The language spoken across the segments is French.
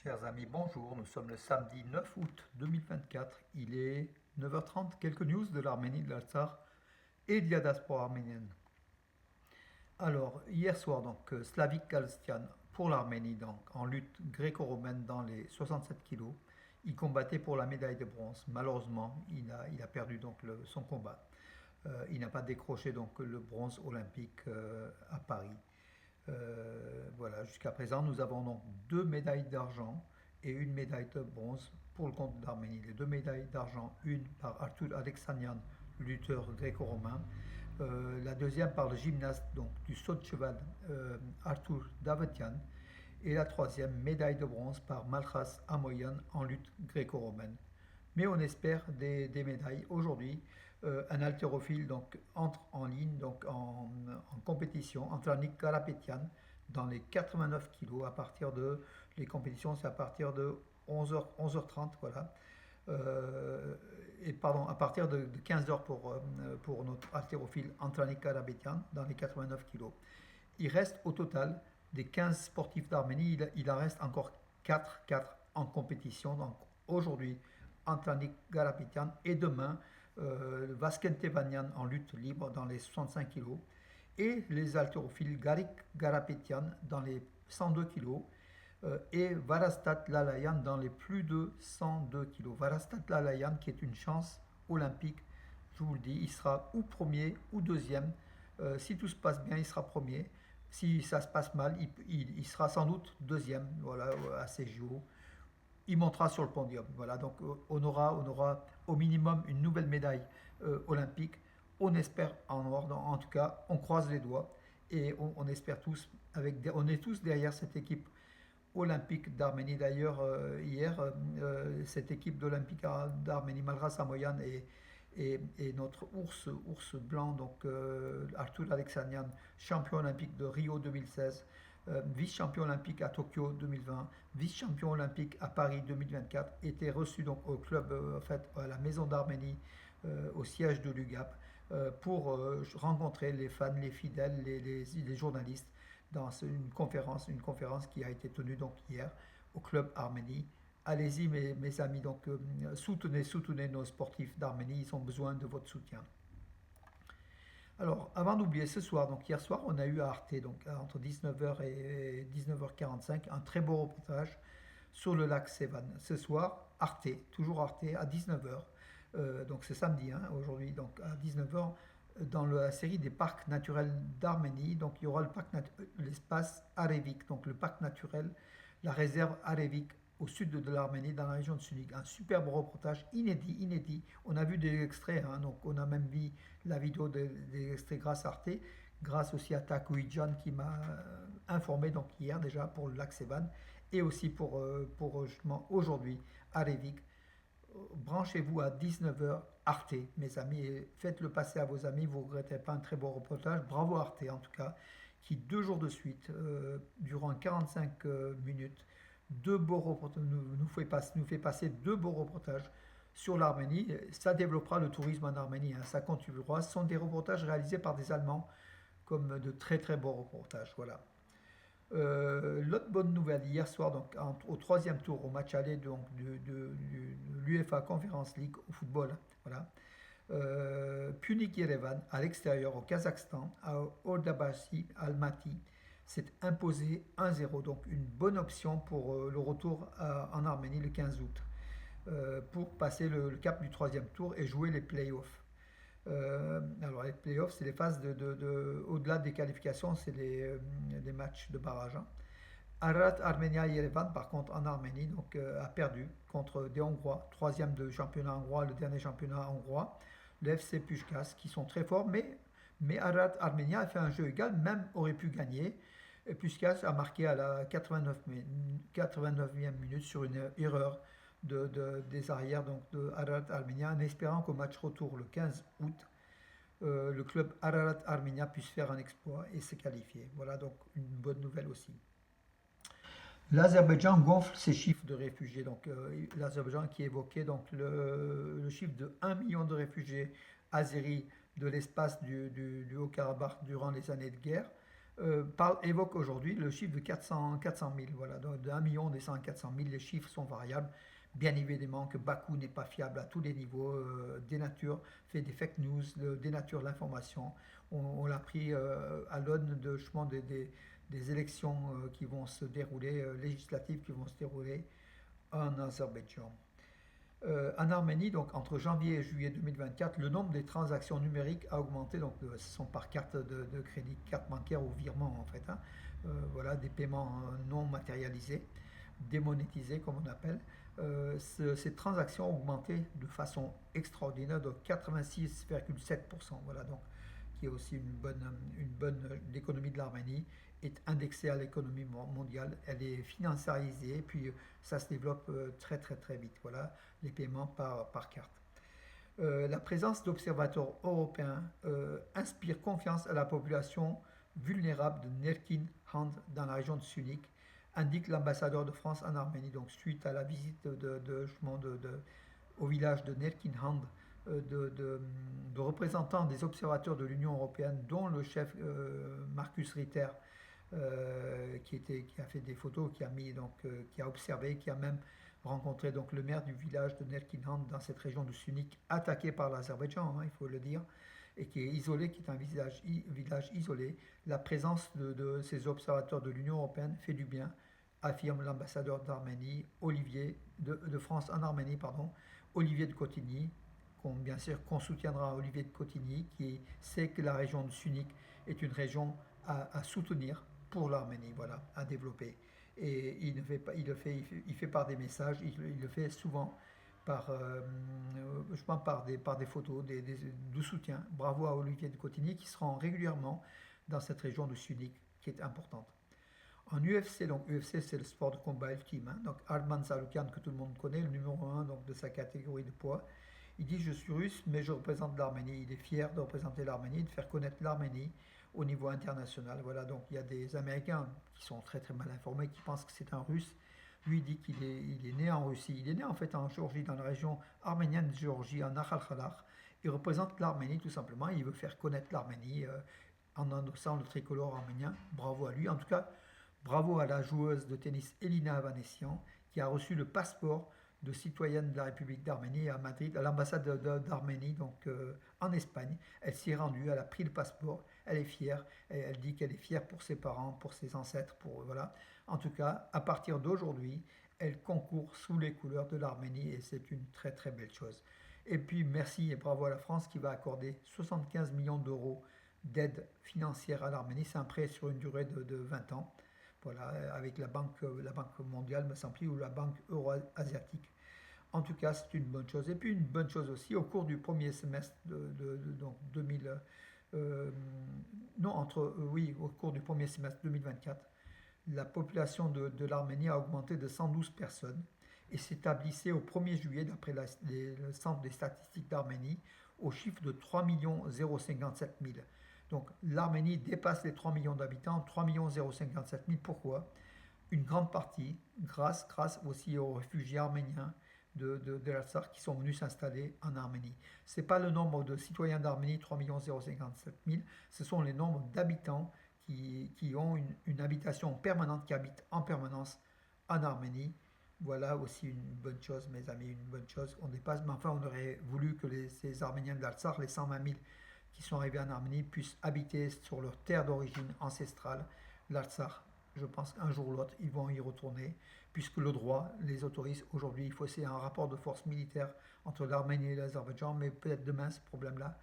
Chers amis, bonjour. Nous sommes le samedi 9 août 2024. Il est 9h30. Quelques news de l'Arménie, de l'Artsakh et de la diaspora arménienne. Alors, hier soir, Slavik Galstian pour l'Arménie, donc en lutte gréco-romaine dans les 67 kilos. Il combattait pour la médaille de bronze. Malheureusement, il a perdu son combat. Il n'a pas décroché le bronze olympique à Paris. Voilà, jusqu'à présent, nous avons donc deux médailles d'argent et une médaille de bronze pour le compte d'Arménie. Les deux médailles d'argent, une par Artur Alexanian, lutteur gréco-romain, la deuxième par le gymnaste du saut de cheval Artur Davetian, et la troisième médaille de bronze par Malchas Amoyan en lutte gréco-romaine. Mais on espère des médailles. Aujourd'hui, un haltérophile entre en ligne, en compétition, entre Annick Karapetian dans les 89 kilos. À partir de les compétitions, c'est à partir de 11h, 11h30, voilà. Et pardon, à partir de 15h pour notre haltérophile Antranik Karapetian dans les 89 kilos. Il reste au total des 15 sportifs d'Arménie, il en reste encore 4 en compétition. Donc aujourd'hui, Antranik Karapetian, et demain, Vasken Tevanian en lutte libre dans les 65 kilos, et les haltérophiles Garik Garapetian dans les 102 kilos, et Varastat Lalayan dans les plus de 102 kilos. Varastat Lalayan qui est une chance olympique, je vous le dis, il sera ou premier ou deuxième. Si tout se passe bien, il sera premier. Si ça se passe mal, il sera sans doute deuxième, voilà, à ces JO. Il montera sur le podium. Voilà, donc on aura au minimum une nouvelle médaille olympique. On espère en or, en tout cas, on croise les doigts et on espère tous, on est tous derrière cette équipe olympique d'Arménie. D'ailleurs, hier, cette équipe d'Olympique d'Arménie, Malras Amoyan et notre ours blanc, Artur Alexanian, champion olympique de Rio 2016, vice-champion olympique à Tokyo 2020, vice-champion olympique à Paris 2024, était reçu au club, en fait, à la Maison d'Arménie, au siège de l'UGAP, pour rencontrer les fans, les fidèles, les journalistes dans une conférence qui a été tenue hier au club Arménie. Allez-y mes amis, soutenez nos sportifs d'Arménie, ils ont besoin de votre soutien. Alors, avant d'oublier, ce soir, hier soir, on a eu à Arte, entre 19h et 19h45, un très beau reportage sur le lac Sevan. Ce soir, Arte, toujours Arte, à 19h, donc c'est samedi, hein, aujourd'hui, à 19h, dans la série des parcs naturels d'Arménie, il y aura l'espace Arevik, donc le parc naturel, la réserve Arevik, au sud de l'Arménie, dans la région de Sunik. Un superbe reportage inédit. On a vu des extraits, hein, on a même vu la vidéo des extraits grâce à Arte, grâce aussi à Takouidjan qui m'a informé hier déjà pour le lac Sevan, et aussi pour justement aujourd'hui Arevik. Branchez-vous à 19h Arte, mes amis, et faites-le passer à vos amis, vous ne regretterez pas. Un très beau reportage. Bravo Arte en tout cas, qui 2 jours de suite, durant 45 minutes, nous fait passer 2 beaux reportages sur l'Arménie. Ça développera le tourisme en Arménie, hein, ça contribuera. Ce sont des reportages réalisés par des Allemands, comme de très très beaux reportages. Voilà. L'autre bonne nouvelle, hier soir, au troisième tour, au match aller de l'UEFA Conference League au football, voilà. Punik Yerevan, à l'extérieur, au Kazakhstan, à Ordabashi Almaty, s'est imposé 1-0, donc une bonne option pour le retour en Arménie le 15 août, pour passer le cap du troisième tour et jouer les playoffs. Alors les playoffs, c'est les phases au-delà des qualifications, c'est les matchs de barrage, hein. Ararat Armenia Yerevan, par contre, en Arménie, a perdu contre des Hongrois, troisième de championnat hongrois, le dernier championnat hongrois, le FC Puskás, qui sont très forts, mais Ararat Armenia a fait un jeu égal, même aurait pu gagner. Et Puskás a marqué à la 89e minute sur une erreur des arrières de Ararat Armenia, en espérant qu'au match retour le 15 août, le club Ararat Armenia puisse faire un exploit et se qualifier. Voilà donc une bonne nouvelle aussi. L'Azerbaïdjan gonfle ses chiffres de réfugiés. L'Azerbaïdjan qui évoquait le chiffre de 1 million de réfugiés azéris de l'espace du Haut-Karabakh durant les années de guerre. évoque aujourd'hui le chiffre de 400 000. Voilà, de 1 million descend à 400 000. Les chiffres sont variables. Bien évidemment que Bakou n'est pas fiable à tous les niveaux, dénature, fait des fake news, dénature l'information. On l'a pris à l'aune de, justement, des élections qui vont se dérouler, législatives qui vont se dérouler en Azerbaïdjan. En Arménie, donc entre janvier et juillet 2024, le nombre des transactions numériques a augmenté. Donc, ce sont par carte de crédit, carte bancaire ou virement en fait. Hein. Voilà, des paiements non matérialisés, démonétisés comme on appelle. Ces transactions ont augmenté de façon extraordinaire, de 86,7%. Voilà, donc qui est aussi l'économie de l'Arménie est indexée à l'économie mondiale, elle est financiarisée, puis ça se développe très très très vite. Voilà, les paiements par carte. La présence d'observateurs européens inspire confiance à la population vulnérable de Nerkin Hand dans la région de Sunik, indique l'ambassadeur de France en Arménie. Donc suite à la visite au village de Nerkin Hand de représentants des observateurs de l'Union européenne, dont le chef Marcus Ritter, qui a fait des photos, qui a observé, qui a même rencontré donc le maire du village de Nerkinhan dans cette région de Sunik, attaqué par l'Azerbaïdjan, hein, il faut le dire, et qui est isolé, qui est un village isolé. La présence de ces observateurs de l'Union européenne fait du bien, affirme l'ambassadeur d'Arménie, de France en Arménie, Olivier de Cotigny, bien sûr qu'on soutiendra Olivier de Cotigny, qui sait que la région de Sunik est une région à soutenir pour l'Arménie, voilà, à développer. Et il fait par des messages, il le fait souvent je pense par des photos, de soutien. Bravo à Olivier de Cotigny qui se rend régulièrement dans cette région de Sunik qui est importante. En UFC, donc UFC c'est le sport de combat ultime, hein, donc Arman Saroukian que tout le monde connaît, le numéro 1 donc, de sa catégorie de poids, il dit je suis russe mais je représente l'Arménie, il est fier de représenter l'Arménie, de faire connaître l'Arménie au niveau international. Voilà, donc il y a des Américains qui sont très très mal informés, qui pensent que c'est un Russe. Lui il dit qu'il est né en Russie, il est né en fait en Géorgie, dans la région arménienne de Géorgie, en Nakhalkhalakh. Il représente l'Arménie tout simplement, il veut faire connaître l'Arménie en endossant le tricolore arménien. Bravo à lui, en tout cas bravo à la joueuse de tennis Elina Avanessian qui a reçu le passeport de citoyenne de la République d'Arménie à Madrid, à l'ambassade d'Arménie, donc en Espagne. Elle s'y est rendue, elle a pris le passeport, elle est fière, elle dit qu'elle est fière pour ses parents, pour ses ancêtres, voilà. En tout cas, à partir d'aujourd'hui, elle concourt sous les couleurs de l'Arménie et c'est une très très belle chose. Et puis merci et bravo à la France qui va accorder 75 millions d'euros d'aide financière à l'Arménie. C'est un prêt sur une durée de 20 ans. Voilà, avec la banque mondiale, me semble-t-il, ou la banque euro-asiatique. En tout cas, c'est une bonne chose. Et puis une bonne chose aussi, au cours du premier semestre donc 2000, au cours du premier semestre 2024, la population de l'Arménie a augmenté de 112 personnes et s'établissait au 1er juillet, d'après le Centre des statistiques d'Arménie, au chiffre de 3 057 000. Donc l'Arménie dépasse les 3 millions d'habitants, 3 057 000. Pourquoi? Une grande partie, grâce aussi aux réfugiés arméniens de l'Artsakh qui sont venus s'installer en Arménie. Ce n'est pas le nombre de citoyens d'Arménie, 3 057 000, ce sont les nombres d'habitants qui ont une habitation permanente, qui habitent en permanence en Arménie. Voilà aussi une bonne chose, mes amis, une bonne chose. On dépasse, mais enfin, on aurait voulu que ces Arméniens de l'Artsakh, les 120 000 qui sont arrivés en Arménie, puissent habiter sur leur terre d'origine ancestrale, l'Artsakh. Je pense qu'un jour ou l'autre, ils vont y retourner, puisque le droit les autorise. Aujourd'hui, il faut essayer un rapport de force militaire entre l'Arménie et l'Azerbaïdjan, mais peut-être demain, ce problème-là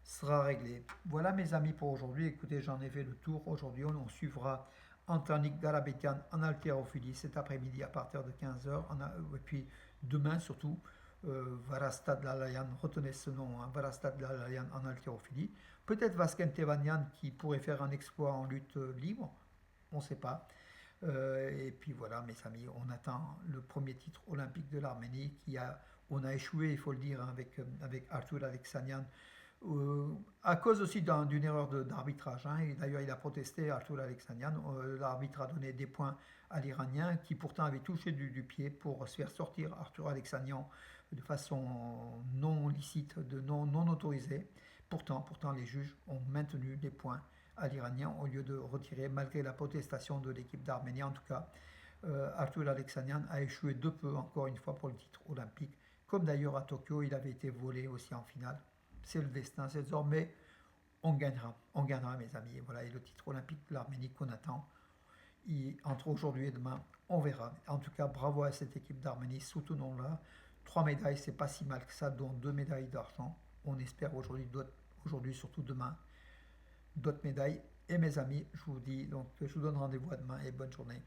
sera réglé. Voilà mes amis pour aujourd'hui. Écoutez, j'en ai fait le tour. Aujourd'hui, on suivra Antanik Garabetian en haltérophilie cet après-midi à partir de 15 h. Et puis demain surtout, Varastad Lalayan, retenez ce nom, hein, Varastad Lalayan en haltérophilie. Peut-être Vasken Tevanian qui pourrait faire un exploit en lutte libre, on ne sait pas. Et puis voilà mes amis, on attend le premier titre olympique de l'Arménie on a échoué, il faut le dire, hein, avec Arthur Alexanian. À cause aussi d'une erreur d'arbitrage. Hein. D'ailleurs, il a protesté, Arthur Alexanian. L'arbitre a donné des points à l'Iranien, qui pourtant avait touché du pied pour se faire sortir Arthur Alexanian de façon non licite, non autorisée. Pourtant, les juges ont maintenu des points à l'Iranien au lieu de retirer malgré la protestation de l'équipe d'Arménie. En tout cas, Arthur Alexanian a échoué de peu encore une fois pour le titre olympique, comme d'ailleurs à Tokyo, il avait été volé aussi en finale. C'est le destin, c'est le sort, mais on gagnera mes amis. Et voilà, et le titre olympique de l'Arménie qu'on attend, entre aujourd'hui et demain, on verra. En tout cas, bravo à cette équipe d'Arménie, soutenons-la. 3 médailles, c'est pas si mal que ça, dont 2 médailles d'argent. On espère aujourd'hui, surtout demain, d'autres médailles. Et mes amis, je vous dis, donc je vous donne rendez-vous à demain et bonne journée.